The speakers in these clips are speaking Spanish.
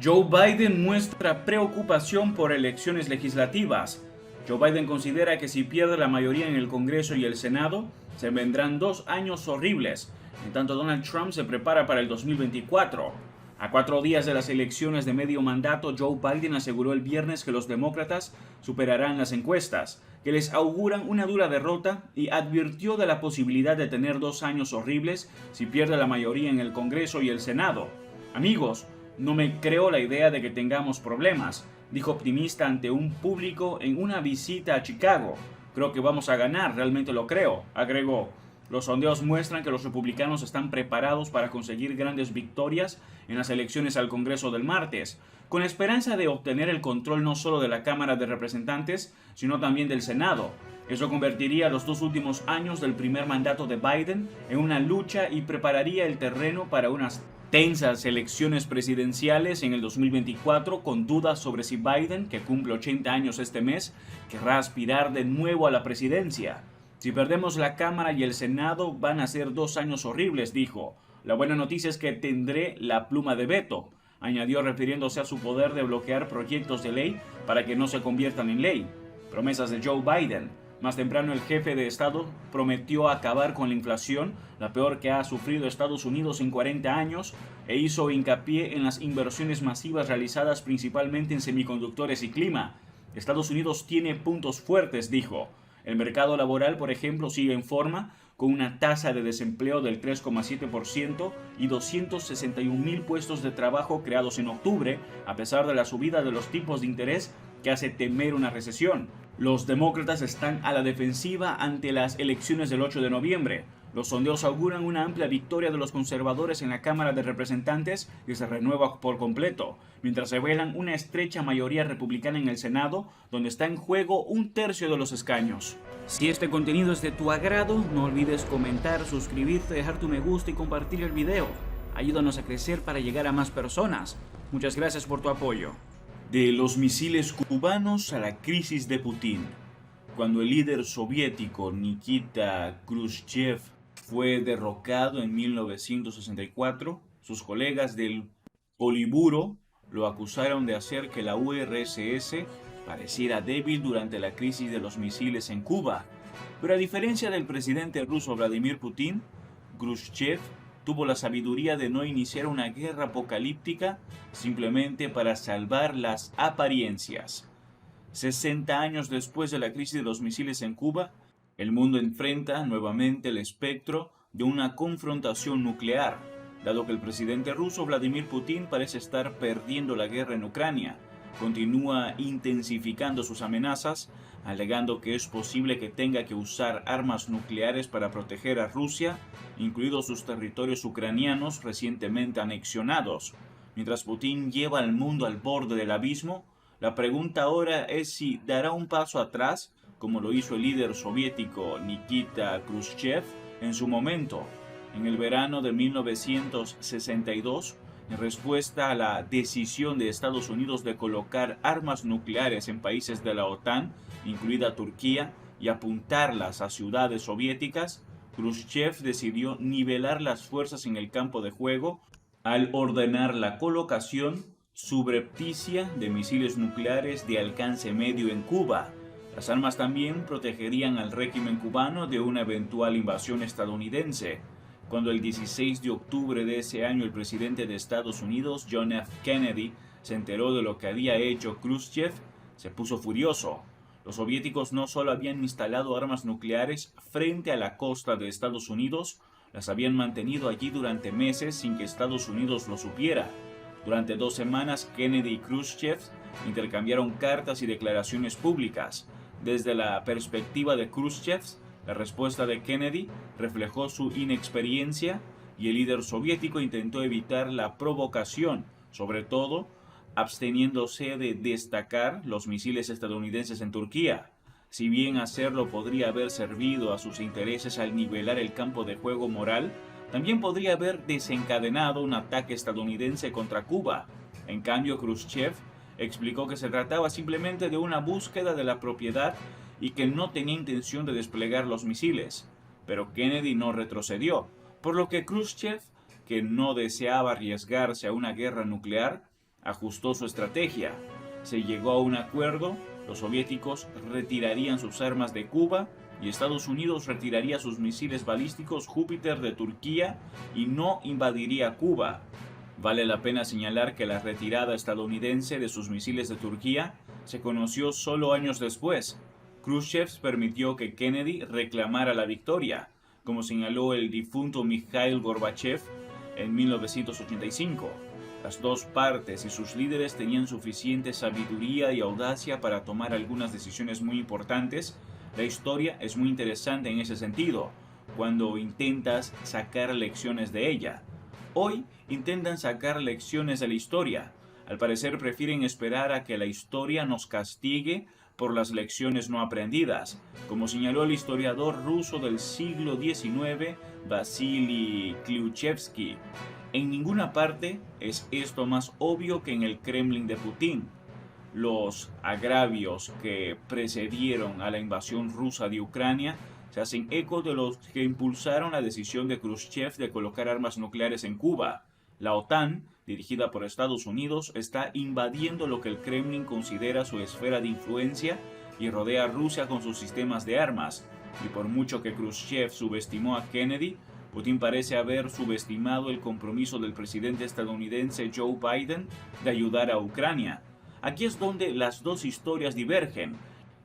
Joe Biden muestra preocupación por elecciones legislativas. Joe Biden considera que si pierde la mayoría en el Congreso y el Senado, se vendrán 2 años horribles, en tanto Donald Trump se prepara para el 2024. A 4 días de las elecciones de medio mandato, Joe Biden aseguró el viernes que los demócratas superarán las encuestas, que les auguran una dura derrota, y advirtió de la posibilidad de tener 2 años horribles si pierde la mayoría en el Congreso y el Senado. Amigos, no me creo la idea de que tengamos problemas, dijo optimista ante un público en una visita a Chicago. Creo que vamos a ganar, realmente lo creo, agregó. Los sondeos muestran que los republicanos están preparados para conseguir grandes victorias en las elecciones al Congreso del martes, con esperanza de obtener el control no solo de la Cámara de Representantes, sino también del Senado. Eso convertiría los 2 últimos años del primer mandato de Biden en una lucha y prepararía el terreno para unas tensas elecciones presidenciales en el 2024, con dudas sobre si Biden, que cumple 80 años este mes, querrá aspirar de nuevo a la presidencia. Si perdemos la Cámara y el Senado, van a ser 2 años horribles, dijo. La buena noticia es que tendré la pluma de veto, añadió, refiriéndose a su poder de bloquear proyectos de ley para que no se conviertan en ley. Promesas de Joe Biden. Más temprano, el jefe de Estado prometió acabar con la inflación, la peor que ha sufrido Estados Unidos en 40 años, e hizo hincapié en las inversiones masivas realizadas principalmente en semiconductores y clima. Estados Unidos tiene puntos fuertes, dijo. El mercado laboral, por ejemplo, sigue en forma, con una tasa de desempleo del 3,7% y 261.000 puestos de trabajo creados en octubre, a pesar de la subida de los tipos de interés que hace temer una recesión. Los demócratas están a la defensiva ante las elecciones del 8 de noviembre. Los sondeos auguran una amplia victoria de los conservadores en la Cámara de Representantes, que se renueva por completo, mientras revelan una estrecha mayoría republicana en el Senado, donde está en juego 1/3 de los escaños. Si este contenido es de tu agrado, no olvides comentar, suscribirte, dejar tu me gusta y compartir el video. Ayúdanos a crecer para llegar a más personas. Muchas gracias por tu apoyo. De los misiles cubanos a la crisis de Putin. Cuando el líder soviético Nikita Khrushchev fue derrocado en 1964, sus colegas del Politburo lo acusaron de hacer que la URSS pareciera débil durante la crisis de los misiles en Cuba. Pero a diferencia del presidente ruso Vladimir Putin, Khrushchev tuvo la sabiduría de no iniciar una guerra apocalíptica simplemente para salvar las apariencias. 60 años después de la crisis de los misiles en Cuba, el mundo enfrenta nuevamente el espectro de una confrontación nuclear, dado que el presidente ruso Vladimir Putin parece estar perdiendo la guerra en Ucrania. Continúa intensificando sus amenazas, alegando que es posible que tenga que usar armas nucleares para proteger a Rusia, incluidos sus territorios ucranianos recientemente anexionados. Mientras Putin lleva al mundo al borde del abismo, la pregunta ahora es si dará un paso atrás, como lo hizo el líder soviético Nikita Khrushchev en su momento. En el verano de 1962, en respuesta a la decisión de Estados Unidos de colocar armas nucleares en países de la OTAN, incluida Turquía, y apuntarlas a ciudades soviéticas, Khrushchev decidió nivelar las fuerzas en el campo de juego al ordenar la colocación subrepticia de misiles nucleares de alcance medio en Cuba. Las armas también protegerían al régimen cubano de una eventual invasión estadounidense. Cuando el 16 de octubre de ese año el presidente de Estados Unidos, John F. Kennedy, se enteró de lo que había hecho Khrushchev, se puso furioso. Los soviéticos no solo habían instalado armas nucleares frente a la costa de Estados Unidos, las habían mantenido allí durante meses sin que Estados Unidos lo supiera. Durante 2 semanas, Kennedy y Khrushchev intercambiaron cartas y declaraciones públicas. Desde la perspectiva de Khrushchev, la respuesta de Kennedy reflejó su inexperiencia y el líder soviético intentó evitar la provocación, sobre todo absteniéndose de destacar los misiles estadounidenses en Turquía. Si bien hacerlo podría haber servido a sus intereses al nivelar el campo de juego moral, también podría haber desencadenado un ataque estadounidense contra Cuba. En cambio, Khrushchev explicó que se trataba simplemente de una búsqueda de la propiedad y que no tenía intención de desplegar los misiles. Pero Kennedy no retrocedió, por lo que Khrushchev, que no deseaba arriesgarse a una guerra nuclear, ajustó su estrategia. Se llegó a un acuerdo, los soviéticos retirarían sus armas de Cuba y Estados Unidos retiraría sus misiles balísticos Júpiter de Turquía y no invadiría Cuba. Vale la pena señalar que la retirada estadounidense de sus misiles de Turquía se conoció solo años después. Khrushchev permitió que Kennedy reclamara la victoria, como señaló el difunto Mikhail Gorbachev en 1985. Las dos partes y sus líderes tenían suficiente sabiduría y audacia para tomar algunas decisiones muy importantes. La historia es muy interesante en ese sentido, cuando intentas sacar lecciones de ella. Hoy intentan sacar lecciones de la historia. Al parecer prefieren esperar a que la historia nos castigue por las lecciones no aprendidas, como señaló el historiador ruso del siglo XIX, Vasily Kliuchevsky. En ninguna parte es esto más obvio que en el Kremlin de Putin. Los agravios que precedieron a la invasión rusa de Ucrania se hacen eco de los que impulsaron la decisión de Khrushchev de colocar armas nucleares en Cuba. La OTAN, dirigida por Estados Unidos, está invadiendo lo que el Kremlin considera su esfera de influencia y rodea a Rusia con sus sistemas de armas. Y por mucho que Khrushchev subestimó a Kennedy, Putin parece haber subestimado el compromiso del presidente estadounidense Joe Biden de ayudar a Ucrania. Aquí es donde las dos historias divergen.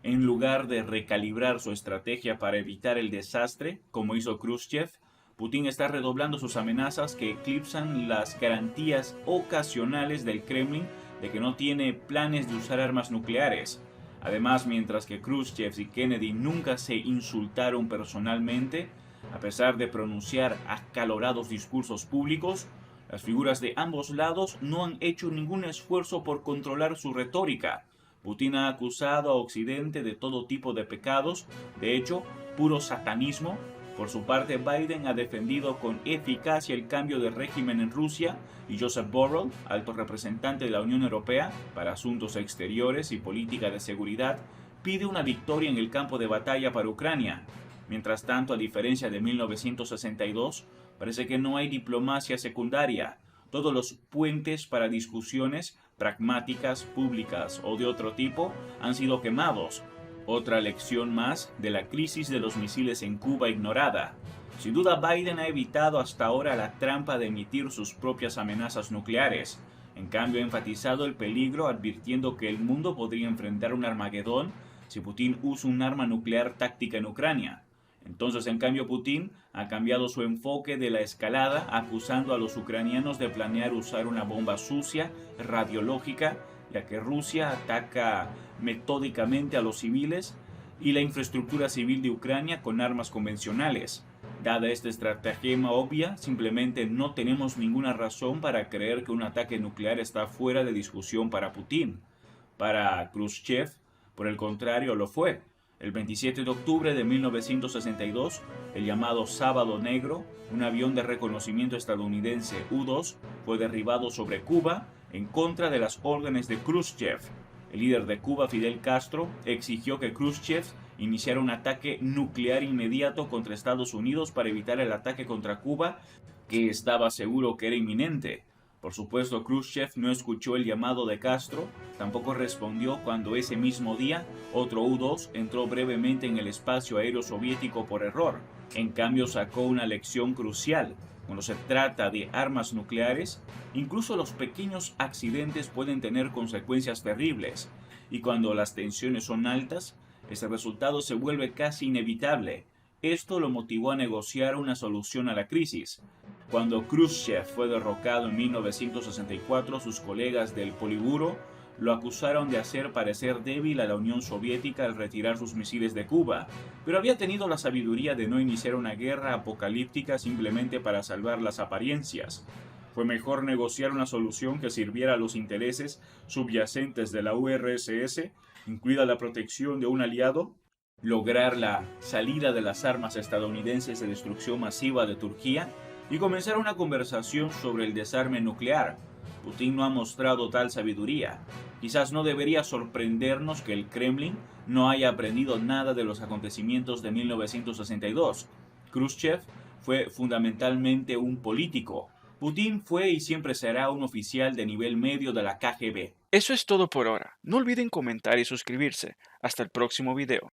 En lugar de recalibrar su estrategia para evitar el desastre, como hizo Khrushchev, Putin está redoblando sus amenazas que eclipsan las garantías ocasionales del Kremlin de que no tiene planes de usar armas nucleares. Además, mientras que Khrushchev y Kennedy nunca se insultaron personalmente, a pesar de pronunciar acalorados discursos públicos, las figuras de ambos lados no han hecho ningún esfuerzo por controlar su retórica. Putin ha acusado a Occidente de todo tipo de pecados, de hecho, puro satanismo. Por su parte, Biden ha defendido con eficacia el cambio de régimen en Rusia y Joseph Borrell, alto representante de la Unión Europea para Asuntos Exteriores y Política de Seguridad, pide una victoria en el campo de batalla para Ucrania. Mientras tanto, a diferencia de 1962, parece que no hay diplomacia secundaria. Todos los puentes para discusiones pragmáticas, públicas o de otro tipo han sido quemados. Otra lección más de la crisis de los misiles en Cuba ignorada. Sin duda, Biden ha evitado hasta ahora la trampa de emitir sus propias amenazas nucleares. En cambio, ha enfatizado el peligro advirtiendo que el mundo podría enfrentar un Armagedón si Putin usa un arma nuclear táctica en Ucrania. Entonces, en cambio, Putin ha cambiado su enfoque de la escalada, acusando a los ucranianos de planear usar una bomba sucia, radiológica, ya que Rusia ataca metódicamente a los civiles y la infraestructura civil de Ucrania con armas convencionales. Dada esta estratagema obvia, simplemente no tenemos ninguna razón para creer que un ataque nuclear está fuera de discusión para Putin. Para Khrushchev, por el contrario, lo fue. El 27 de octubre de 1962, el llamado Sábado Negro, un avión de reconocimiento estadounidense U-2, fue derribado sobre Cuba en contra de las órdenes de Khrushchev. El líder de Cuba, Fidel Castro, exigió que Khrushchev iniciara un ataque nuclear inmediato contra Estados Unidos para evitar el ataque contra Cuba, que estaba seguro que era inminente. Por supuesto, Khrushchev no escuchó el llamado de Castro, tampoco respondió cuando ese mismo día otro U-2 entró brevemente en el espacio aéreo soviético por error. En cambio, sacó una lección crucial. Cuando se trata de armas nucleares, incluso los pequeños accidentes pueden tener consecuencias terribles, y cuando las tensiones son altas, ese resultado se vuelve casi inevitable. Esto lo motivó a negociar una solución a la crisis. Cuando Khrushchev fue derrocado en 1964, sus colegas del Politburo lo acusaron de hacer parecer débil a la Unión Soviética al retirar sus misiles de Cuba, pero había tenido la sabiduría de no iniciar una guerra apocalíptica simplemente para salvar las apariencias. Fue mejor negociar una solución que sirviera a los intereses subyacentes de la URSS, incluida la protección de un aliado, lograr la salida de las armas estadounidenses de destrucción masiva de Turquía y comenzar una conversación sobre el desarme nuclear. Putin no ha mostrado tal sabiduría. Quizás no debería sorprendernos que el Kremlin no haya aprendido nada de los acontecimientos de 1962. Khrushchev fue fundamentalmente un político. Putin fue y siempre será un oficial de nivel medio de la KGB. Eso es todo por ahora. No olviden comentar y suscribirse. Hasta el próximo video.